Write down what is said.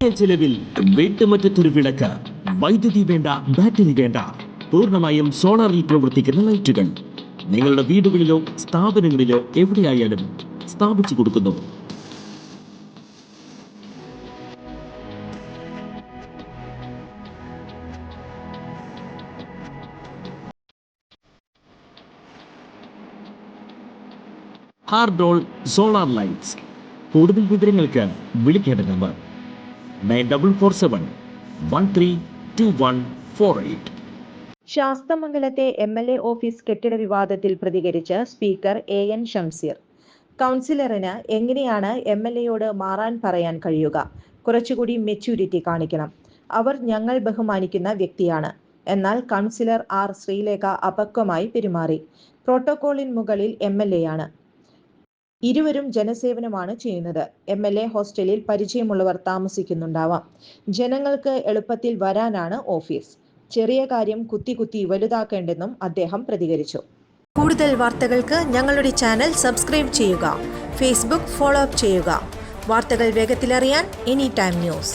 ചെലവിൽ വീട്ടുമുറ്റത്തൊരു വിളക്ക്, വൈദ്യുതി വേണ്ട, ബാറ്ററി വേണ്ട, പൂർണ്ണമായും സോളാറിൽ പ്രവർത്തിക്കുന്ന ലൈറ്റുകൾ നിങ്ങളുടെ വീടുകളിലോ സ്ഥാപനങ്ങളിലോ എവിടെയായാലും സ്ഥാപിച്ചു കൊടുക്കുന്നു. ഹാർഡോൾ സോളാർ ലൈറ്റ്സ്. കൂടുതൽ വിവരങ്ങൾക്ക് വിളിക്കേണ്ട നമ്പർ 9447132148. ശാസ്തമംഗലത്തെ MLA ഓഫീസ് കെട്ടിട വിവാദത്തിൽ പ്രതികരിച്ച് സ്പീക്കർ AN ഷംസീർ. കൗൺസിലറിന് എങ്ങനെയാണ് MLAയോട് മാറാൻ പറയാൻ കഴിയുക? കുറച്ചുകൂടി മെച്യൂരിറ്റി കാണിക്കണം. അവർ ഞങ്ങൾ ബഹുമാനിക്കുന്ന വ്യക്തിയാണ്. എന്നാൽ കൗൺസിലർ R ശ്രീലേഖ അപക്വമായി പെരുമാറി. പ്രോട്ടോകോളിന് മുകളിൽ MLAയാണ്. ഇരുവരും ജനസേവനമാണ് ചെയ്യുന്നത്. MLA ഹോസ്റ്റലിൽ പരിചയമുള്ളവർ താമസിക്കുന്നുണ്ടാവാം. ജനങ്ങൾക്ക് എളുപ്പത്തിൽ വരാനാണ് ഓഫീസ്. ചെറിയ കാര്യം കുത്തി വലുതാക്കേണ്ടെന്നും അദ്ദേഹം പ്രതികരിച്ചു. കൂടുതൽ വാർത്തകൾക്ക് ഞങ്ങളുടെ ചാനൽ സബ്സ്ക്രൈബ് ചെയ്യുക. ഫേസ്ബുക്ക് ഫോളോ അപ്പ് ചെയ്യുക. വാർത്തകൾ വേഗത്തിലറിയാൻ Anytime News.